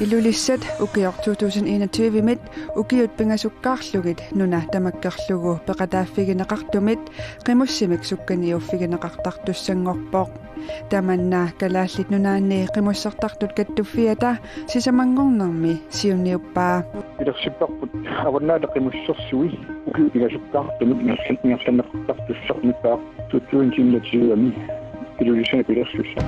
Ilulissat ukior 2021 ukiut pingasukkaarlugit nuna tamakkerlugu peqataaffigineqartumit qimussimik sukkaniuffigineqartartussangorpoq tamanna kalaallit nunaanni qimussartartut kattuffiata sisamangornermi siunniuppaa ilersipparput avannaata qimussersui ukiupingasukkaartumit ngersanneqartartussarnippaa tuttuinsinnatiuami ilulissana pilersussa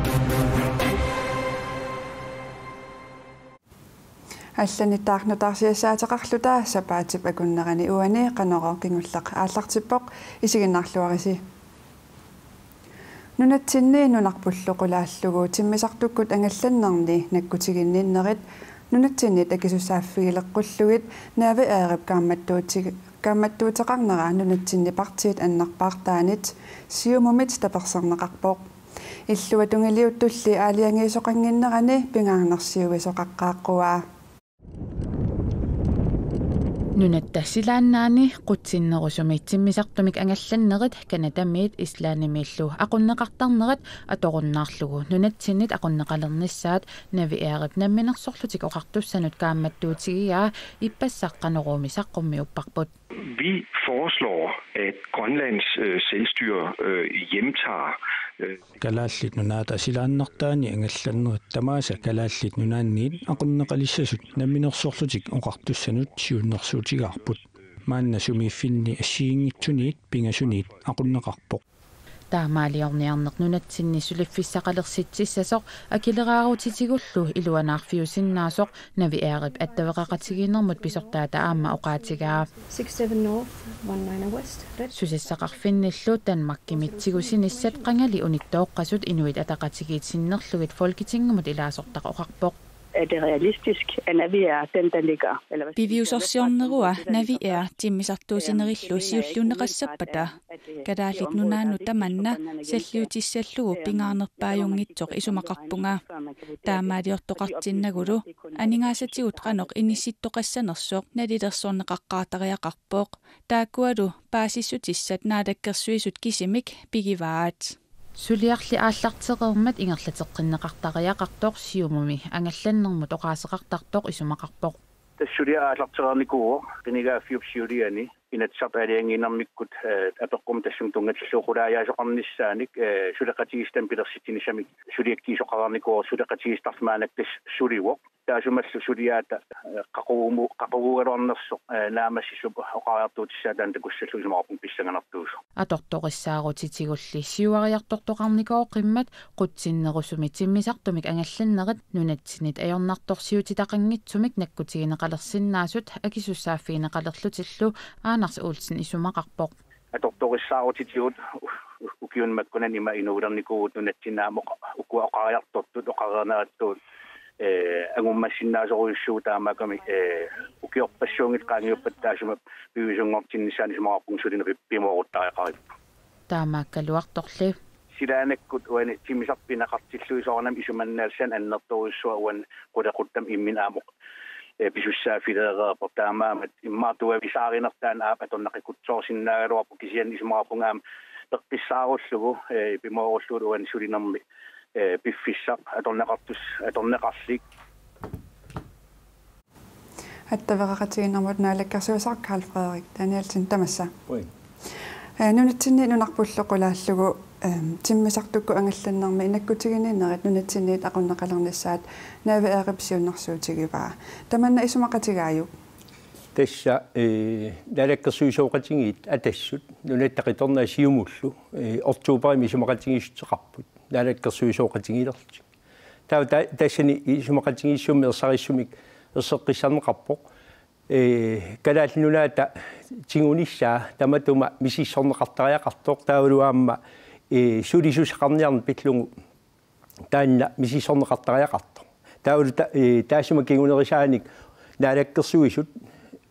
алланитаарнутаарсиассаатеқарлута сапаатип акуннерани уани қанеро кингуллақ ааллартиппоқ исигиннаарлуариси нунатсинни нунарпуллоқулааллугу тиммисартуккут ангалланнерни наккутигинниннерит нунатсиннит акисусааффигилеққуллугит наави аарип каамматтуутеқарнера нунатсинни партиит аннарпаартаанит сиумумит таперсернеқарпоқ иллуа тунгилиуттулли аалиангиисоқангиннерани пингаарнерсиуисоқаққааққуаа нунаттассилааннаани qutsinnerusumitsиммисартумик ангалланнерит канатамиит ислаанимииллу aqunneqartarnerat аторуннаарлугу нунатсиннит aqunneqalernissaat навиаарит намминерсорлутик оқартуссанут каамматтуутигиаа иппассаққанеруми саққуммиуппарпут. Vi foreslår, at Grønlands selvstyre hjemtager kalaallit nunaata silaannertaani angallannerit tamaasa kalaallit nunaanniit aqunneqalissasut namminersorlutik oqartussanut siunnersuutigaarput maanna sumiiffinni assiingitsuniit pingasuniit aqunneqarpoq таамаалиорниарнеқ нунатсинни сулиффиссақалерситсиссасоқ акилераарутитигуллу илуанаарфиусиннаасоқ навиаарип аттавеқақатигиннэрмут писортаата аама оqaатигаа 67 North 19 West сусиссақарфинниллу танмаккимитсигусиниссат қангали униттооққасут инуит атақатигиитсиннерлугит фолкитингмут илаасортақ оқарпоқ. Er det realistisk, at Navi er den, der ligger? Biviusorsiornerua Navi er timmisartuusinerillu siulluneqassapata kadaalit nunaannu tamanna salliutissallugu pingaarnerpaajungitsoq isumaqarpunga taamaaliortoqartinnagulu aningaasatigut qanoq inissittoqassanersoq nalilersorneqaqqaatariaqarpooq taakkualu paasissutissat naalakkersuisut kisimik pigivaat сулиарли ааллартеқермат ингерлатеққиннеқартариақартоқ сиумуми ангалланнэрмут оқаасеқартартоқ исумақарпоқ тассулиа ааллартеқарникуу кинигаффиуп сиулиани инатсартаалиангинэрмиккут апеққум тассум тунгатиллуқулааяасоқарниссааник сулеқатигистан пилерситинисамик сулиаккиисоқарникуу сулеқатигистармаанак тас суливоқ таасумаллу сулиаата қақугуалуарнерсоқ наамассисуп оқариартуутиссаатаан такуссаллу исумақарпун писсанганартуусо аторториссаагутитигулли сиуариарторторқарникоо қиммат қутсиннерусуми тиммисартумик ангалланнерит нунатсинит аёрнартторсиутитақангитсумик наккутигинеқалерсиннаасут акисуссааффигинеқалерлутиллу aanars uulsin isumaqarpoq аторториссаагутитигут укиунмаккунан има инуулерникуут нунатсинаамо укуа оқариартортут оқарернератtuut агуммассиннаасоруйуссуу таамаками укиорпассуунгит qaangiuppattaasuma пивисунгортиннисаани сумақарпун сулина пимооруттариақарип таамааккалуарторли силаанаккут уани тимисарпинақартиллуисоорнам исуманнаалсан аннерторуссуа уан qulaquttam иммин аамоқ писуссаафилеерерпо таамаамат иммаартуа висааринертаан аапаторнақикутсоорсиннаагалуарпу кисиан исумақарпунгаам пеққиссааруллугу пимооруллуут уан сулинерми пиффиссақ аторнеқарлик аттаверақатигиннэрмут наалаккарсуасаар Карл Фредерик Даниэлсен тамасса нунатсинни нунарпуллоқулааллугу тиммисартукку ангалланнэрми инаккутигининнерит нунатсинниит aqunneqalernissaat наави аарипсиуннэрсуутигиваа таманна исумақатигааю тасса налаккерсуисооқатингиит атассут нунаттақиторнаа сиумуллу ортуупарими исумақатингиссеқарпут налаккерсуисооқатингилерти таа тассани исумақатингиссуумми ерсариссумик ерсеққиссарнеқарпоқ калааллунаата тингунissаа таматума мисиссорнеқартариақартоқ таавалуаама сулисусақарниарн пиллугу таанна мисиссорнеқартариақарто таавалу таасума кигунерисааник наалаккерсуисут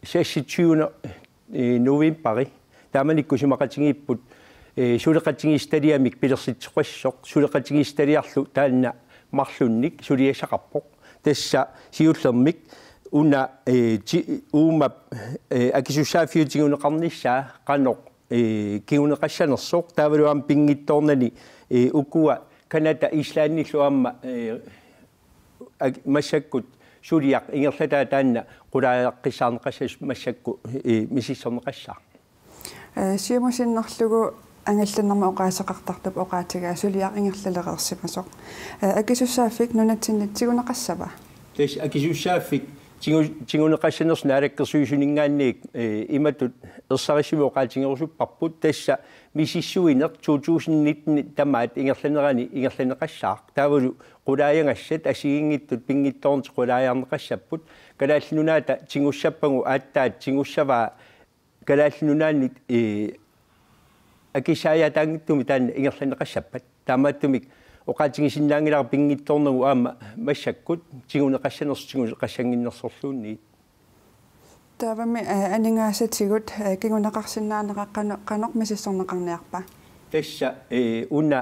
26 новембари тааманикку сумақатингииппут сулеқатингисталиамик пилерситсоқассоқ сулеқатингисталиарлу таанна марлунник сулиасақарпоқ тасса сиуллермик уна уумап акисуссаафиутигунеқарниссаа қаноқ кигунеқассанерсоқ таавалуам пингитторнани укуа каната ислаанниллуамма массаккут suliaq ingerlata taanna qulaaqqisaarneqassas massakku misissorneqassaa siumusinnerlugu angallannerma oqaasaqartartup oqaatigaa suliaq ingerlaleqersimasoq akisussaaffik nunatsinnitsigunaqassava tes akisussaaffik tinguneqassanersi naalakkersuisuningaanniik imatut ersarissumu oqaatingerusupparput tassa misissuiner 2019 tamaat ingerlaneqassaaq taavulu qulaayangassat asigingittut pingittoornti qulaayaarneqassapput kalaallunaata tingussappagu aattaat tingussavaa kalaallunaannit akisaayaataangittumi taanna ingerlaneqassappat taamaattumik oqaatingisinnaangilar pingittoornagu aama massakkut tinguneqassanersi tinguneqassanginnersorluunniit taavami aningaasatigut kiguneqarsinnaaneqaqqanoq misissorneqarniarpa tassa una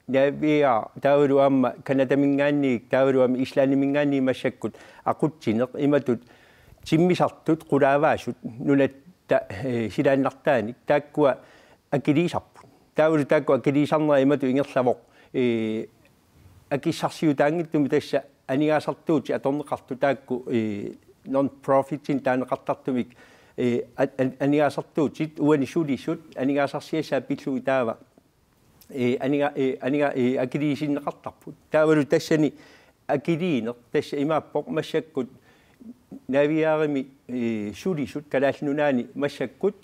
navia taavulu aama kanatamingaanniik taavulu aama islaanimingaannii massakkut aqutsineq imatut timmisartut qulaavaasut nunatta silaannartaanik taakkua akiliisarput taavulu taakkua akiliisarnera imatu ingerlavoq akissarsiutaangittumi tassa anigaasartuuti atorneqartu taakku non-profitin taaneqartartumik anigaasartuutit uani sulisut anigaasarsiassaa pillugi taava aniga akiliisinneqartarput taavalu tassani akiliiner tassa imaappoq massakkut naviaarimi sulisut kalaallunaani massakkut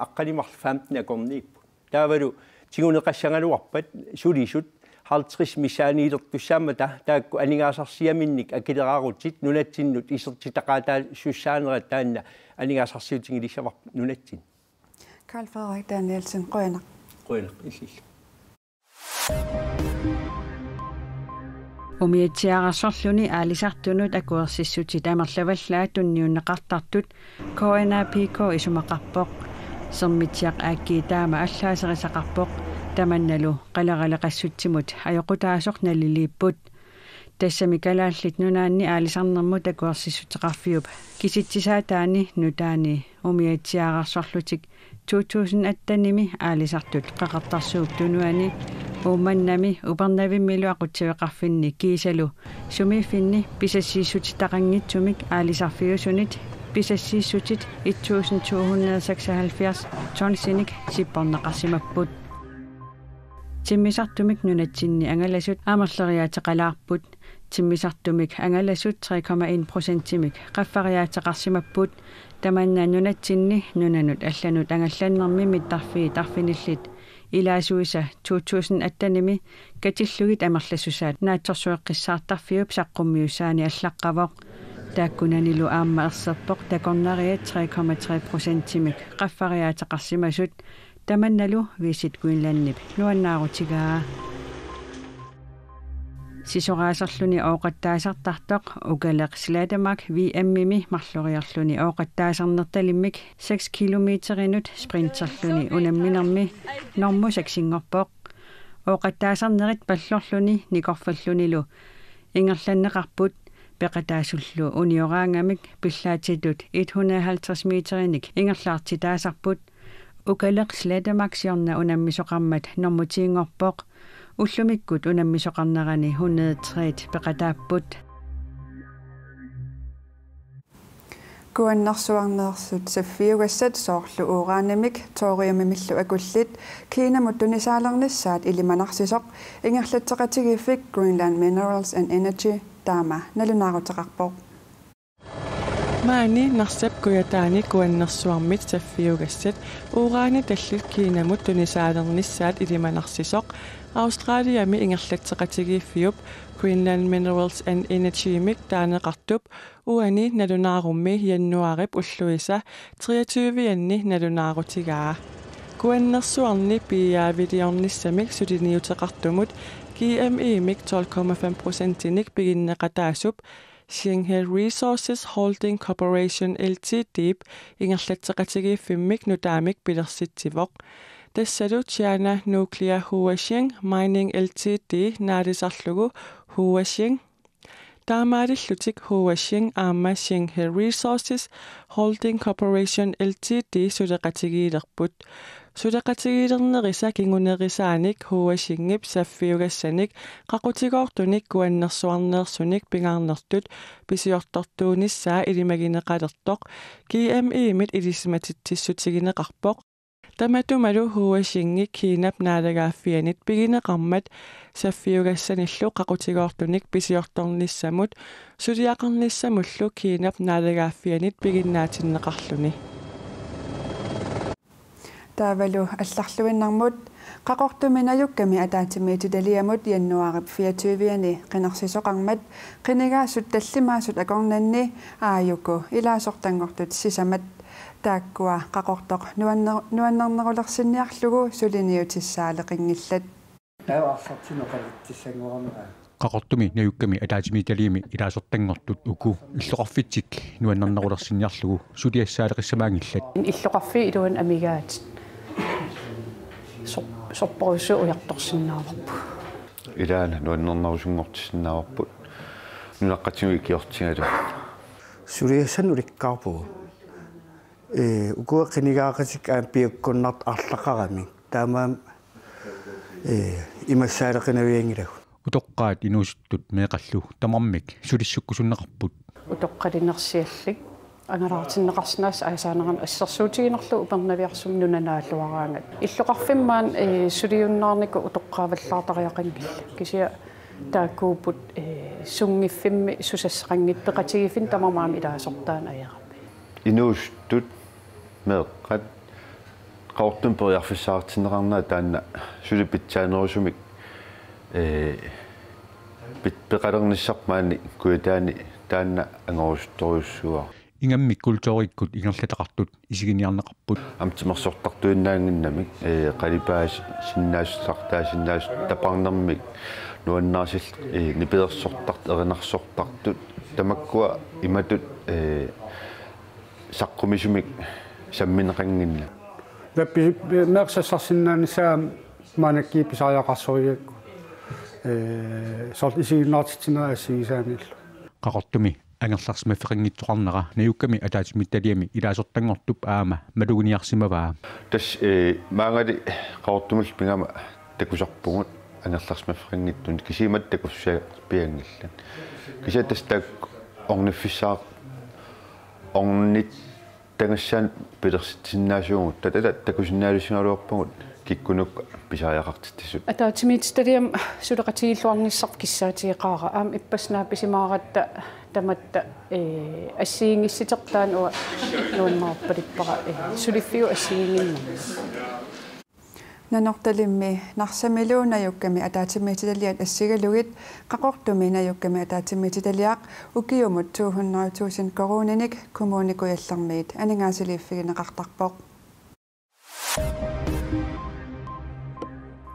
aqqalimarl 15 akorniippu taavalu tinguneqassangaluarpat sulisut 50 misaaniilertussaamata taakku anigaasarsiaminnik akilerarutit nunattinnut isertitaqaataa sussaanerat taanna anigaasarsiutingilissavarp nunattin Carl Frederik Danielsen qoyanaq illill Umiitsiaqarsorluni aalisartunut akuersissutit amerlavallaa tunniunneqartartut KNPK isumaqarpoq sermitsiaq aakkiitaama allaaserisaqarpoq tamannalu qalaqaleqassutsimut ajoqutaasoq naliliipput tassami kalaallit nunaanni aalisarnermut akuersissutеқарфиуп киситсисаатаани нутаани умиатсиаарарсорлутик 2008-ними аалисартут қақартарсууп тунуани ууманнами упернавиммилу ақутсивеқарфинни кисалу сумииффинни писассииссутитақангитсумик аалисарфиусунит писассииссутит 1276 тонсиник сиппорнеқарсимаппут тиммисартумик нунатсинни ангаласут аамерлериаатеқалаарпут тиммисартумик ангаласут 3,1%-имик қаффариаатеқарсимаппут таманна нунатсинни нунанут алланут ангалланнерми миттарфии тарфиниллит илаасуиса 2008-ними катиллугит амерлассусаат наатсорсуэққиссаартарфиуп саққуммиусаани аллаққавоқ тааккунанилу аама ерсерпоқ такорнариат 3,3%-имик қаффариаатеқарсимасут таманналу висит Гринланднип нуаннаарутигаа сисораасерлүни ooqattaasartartoq ukalaq Slatamark VM-ими марлориарлүни ooqattaasarnertalimмик 6 километеринут спринтерлүни унамминерми нормусаксингорпоq ooqattaasarnerit паллорлүни никорфаллунилу ингерланнеқарпут пеқатаасуллу униораангамик пиллаатитут 150 метериник ингерлаартитаасарпут ukalaq Slatamark siorna unammisoqarmat normutiingorpoq уллумиккут унаммисоқарнерани 103 пеқатааппут куаннарсуарнеерсут саффиугассат соорлу уураанимик тоориумимиллу акуллит кинамут тунисаалерниссаат илиманарсисоқ ингерлатсеқатигиффик Greenland Minerals and Energy таама налунаарутеқарпоқ маани нарсап куятаани куаннерсуармит саффиугассат ураани таллут кинамут тунисаалерниссаат илиманарсисоқ Australiami ингерлатсеқатигииффиуп Greenland Minerals and Energy мик таанеқартуп уани налунаарумми яннуарип уллуиса 23-янни налунаарутигаа куаннерсуарни пиаавилиорниссамик сулиниутеқартумут GME мик 12,5%-ник пигиннеқатаасуп Shinhe Resources Holding Corporation Ltd ингерлатсеқатигииффиммик нутаамик пилерситсивоқ тассалу China Nuclear Huashing Mining Ltd наалисарлугу Huashing таамаалиллутик Huashing аама Shinhe Resources Holding Corporation Ltd сулеқатигиилерпут Sudaqatigilernерisa kingunerisaanik huasingip saffiugassanik qaqutigoortunik kuannersuarneersunik pingaarnertut pisiortortuunissaa ilimagineqalertoq KMI-mit ilismatitsissutigineqarpoq tamatumalu huasingik kiinap naalagaaffianit pigineqarmat saffiugassanillu qaqutigoortunik pisiortornissamut suliaqarnissamullu kiinap naalagaaffianit piginnaatinneqarluni Tavalu алларлуиннармут qaqortuminajukkami ataatimiitudaliamut jannuarip 24-ni qinarsisoqarmat qinigaasut tallimaasut akornanni aayuku ilaasortangortut sisamat taakkua qaqortoq nuannernerulersinniarlugu suliniutissaaleqingillat taavarsartinoqalittissangorama qaqortumi najukkami ataatimiitaliimi ilaasortangortut uku illoqarfitsik nuannernerulersinniarlugu suliassaaleqissamaangillat illoqarfi iluan amigaat sopporusu ujartorsinnaavarpu ilaana nuannernerusungortissinnaavарпут nunaqqatigu kiortigalu suliassan ulikkaarpu ukueqqinigaaqatik aampiukkunnart arlaqarami taamaam imassaaleqinaviangilagu utoqqaat inuusuttut meeqallu tamarmik sulissukkusunneqarput utoqqalinersiallik angalaatinneqarснаас аасаанеран ассерсуутигинерлу упернавиарсум нунанaalluараангат иллоқарфиммаан сулиуннаарнику утоққааваллаартариақангилла кисиа тааккууппут сунгиффимми сусассақангиппеқатигиффин тамармаами илаасортаан аяраппи инуустут меэққат qaortum periarfissaartinneqarnaa taanna sulipitsaanерусумик питпеқалерниссармаани куитаани таанна ангорусторюссуа ингаммик культурииккут ингерлатақартут исигиниарнеқарпут амтимерсортартуиннаангиннамик қалипаас синнаассартаа тапарнермик нуаннаарсил нипедерсортарт эринарсортартут тамаккуа иматут саққумисумик самминеқангинна лаппи мерсассарсиннаанissaam маанакки писариақарсориакку сорт исигиннаартитсинера ассигисаамиллу qaqortumi angерларсимаффеқингитсоқарнера наюкками атаатимитталиами илаасортангортуп аама малугуниарсимаваа тас маангали qaortumul pingama такусарпугут angерларсимаффеқингиттун кисимат такуссаа пиангиллан кисатас так орниффиссаа орнит тагассаан пилерситсиннаасуугут татата такусиннаалуссингалуарпугут киккунук писариақартиттисут атаатимиитталиам сулеқатигиллуарниссарп киссаатиеқаара аам иппаснаа писимааратта таматта ассиингисситертаан уа нуаннаарпалиппара сулиффиу ассиингиннама нанорталимми нарсамилуунаюкками атаатимиитилиат ассигалугит qaqortumi najukkami ataatimiitiliaq ukiumut 200,000 koruuninik kommunikujallarmiit aningaasiliiffigineqartarpoq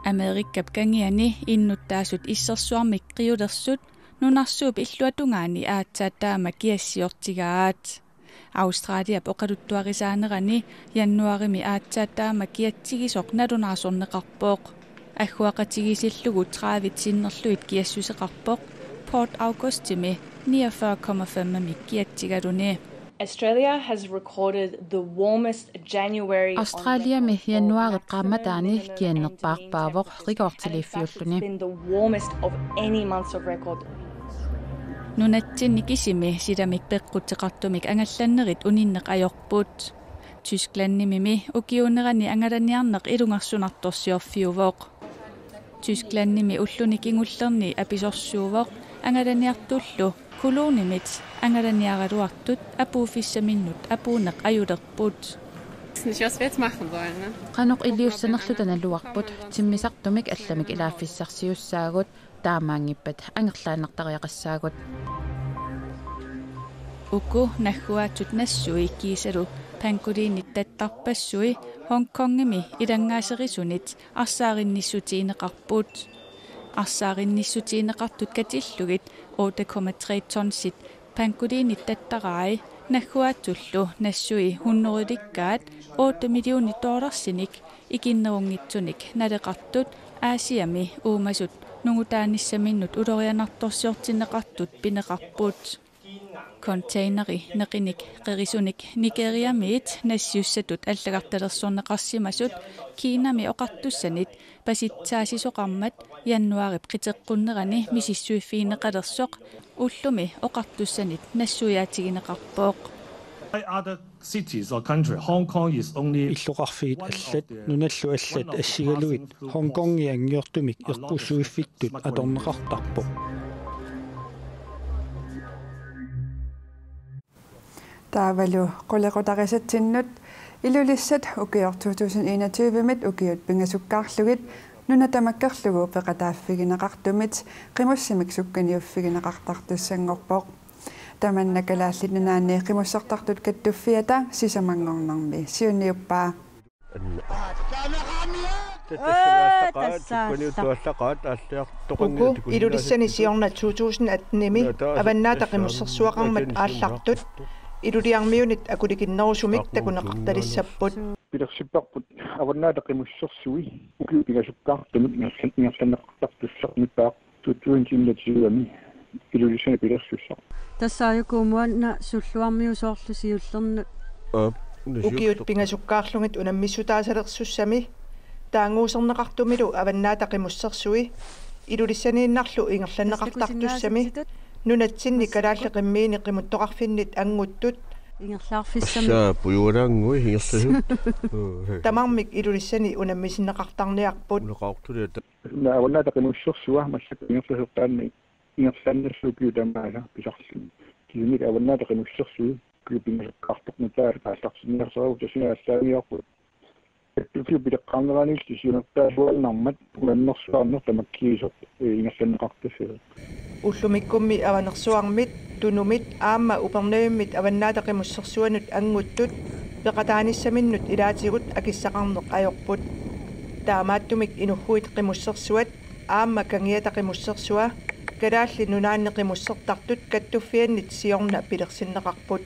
Amerikkap kangiani innuttaasut issersuarmik qiulersut nunarsuup illuatungaani aatsaataama kiassiortigaat Australia poqaluttuarisaanerani jannuarimi aatsaataama kiatsigisoq nalunaasorneqarpoq аггуақатигисиллугу траавитсиннерлуит киассусеқарпоқ Port Augustimi 49,5 миккиатсигалуни Australia has recorded the warmest January Australia mi januari qaamataani kiannerpaarpaavoq rikoortiliiffiulluni the warmest of any months of record Nunatsinni kisimi silamik peqqutteqartumik angallannerit uninneq ajorput Tysklandnimimi ukiunerani angalaniarneq ilungarsunartorsiorfiuvoq Tysklandnimi ullunik ingullerni apisorsuuvoq angalaniartullu kuluunimit angalaniaraluartut apuufissaminnut apuuneq ajulerput nicht was wir jetzt machen sollen ne qanoq iliussanerlutanalluarput timmisartumik allamik ilaaffissarsiussaagut taamaangippat angerlaanartariaqassaagut uku nagguaatut nassui kiisalu pankuliinit tattarpassui Hongkongimi ilangaaserissunit arsaarinissutiineqarput arsaarinissutiineqartut katillugit 8,3 tonsit pankuliinit tattaraai nagguaatullu nassui 100likkaat 8 millioni dollarsinik ikinnerungitsunik naleqartut aasiami uumasut nungutaanissaminut ulorianartorsiortinneqartut pineqarput containeri neqinik qerisunik Nigeriamiit nassiussatut аллагарталерсорнеқарсимасут Kiinami oqartussanit pasitsaasisoqarmat januarip qiteqqunnerani misissuiffiineqalersoq ullumi oqartussanit nassuyaatigineqarpooq other cities or country Hong Kong is only иллоqarfiit аллат нуналлу аллат ассигалуит Hongkongi ангиортумик иққуссуиффиттут аторнеқартарпоq таавалу qullequtarisattinnut ilulissat ukior 2021-мит укиут пингасуккаарлугит нунатамаккерлугу пеқатааффигинеқартумит қимуссимик сукканиуффигинеқартартуссангорпоқ таманнакалааллит наанни қимуссартартут каттуффиата сисамангорнарми сиунниуппаа уку илулиссани сиорна 2018-ми аваннаата қимуссерсуақармат ааллартут илулиармиунит акуликиннерусумик такунеқарталиссаппут пилерсиппарпут аваннаата қимуссерсуи укипигасуккаартумик нерсинниартанеқартартуссармиппаа туттуинтиннатсиуами илулиссани пилерсуссаа тассааюкуумуанна суллуармиусоорлусиуллернут укиут пингасуккаарлугит унаммиссутаасалерсуссами таангуусернеқартумилу аваннаата қимуссерсуи илулиссанииннарлу ингерланнеқартартуссами нунатсинни калаалле қиммиини қимуттоқарфиннит ангуттут ингерлаарфиссами пуюрангуи ингерласут тамармик илулиссани унаммисиннеқартарниарпут нааваннаата қимуссерсуа массак ингерласуттаанни ингерланнассуукиу тамаала писарлу кимик аваннаата қимуссерсуи кипингасуккаартоқнутаа таалларсинниарсерау тасинааллаавиарпут кипилеққарнераанил тисиунертаасуалнармат уаннерсуарнер тамаккиисоқ ингерланнеқартассаа уллумиккумми аванерсуармит тунумит аама упернеиммит аваннаата қимуссерсуанут ангуттут пеқатааниссаминнут илаатигут акиссақарнеқ аёрпут таамааттумик инухуит қимуссерсуат аама кангиата қимуссерсуа калаалли нунаанне қимуссертартут каттуффианнит сиорна пилерсиннеқарпут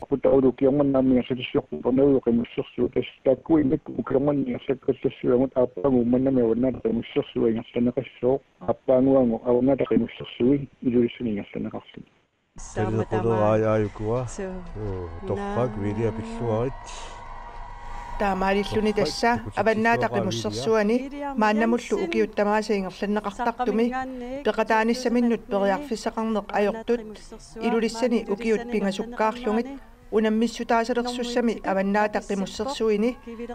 путаулукиорманнаамиа сатиссиорпунеуи қимуссерсуа тастааккуимик укиорманниарсаккаллассуамут ааппаагу умманнами аваннаата қимуссерсуа ингерланеқассоо ааппаангуангу аваннаата қимуссерсуи илулиссани ингерланеқарсу сааматамааюкуа торфак вилиа пиллуарит таамаалиллуни тасса аваннаата қимуссерсуани мааннамуллу укиуттамааса ингерланеқартартуми пеқатааниссаминнут периарфиссақарнеқ аёртут илулиссани укиут пингасуккаарлугит унаммиссутаасалерсуссами аваннаата қимуссерсуини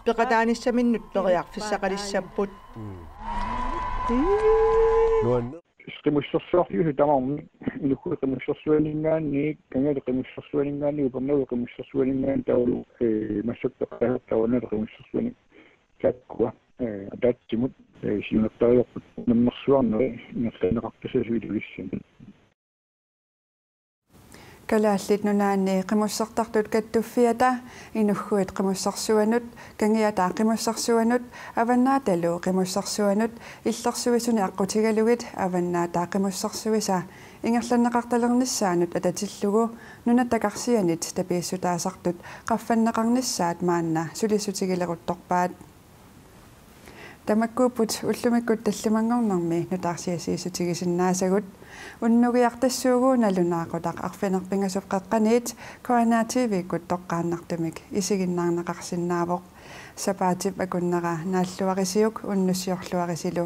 пеқатааниссаминнут периарфиссақалиссаппут qimуссерсуартиу тамарми илукку qimуссерсуанингаанни кангали qimуссерсуанингаанни упернеу qimуссерсуанингаан таулу массаттеқартауанаа qimуссерсуани каккуа адатсимут сиунертариорпут наммерсуарнери ингерланеқартасасуилуиссин калааллит нунаанни қимуссартартут каттуффиата инуггуит қимуссарсуанут кангиатаа қимуссарсуанут аваннааталу қимуссарсуанут иллерсуисуни аққутигалугит аваннаатаа қимуссарсуиса ингерланнеқарталерниссаанут ататиллугу нунатакарсианит тапииссутаасартут қаффаннеқарниссаат маанна сулисутигилерутторпаат тамаккууппут уллумиккут таллимангорнарми нутаарсиасиисутигисиннаасагут уннугиартассуугууналунаақутақ арфинерпингасоққеққаниит Corona TV-кут тоққааннартумик исигиннаарнеқарсиннаавоқ сапаатип акуннера нааллуарисиук уннуссиорлуарисилу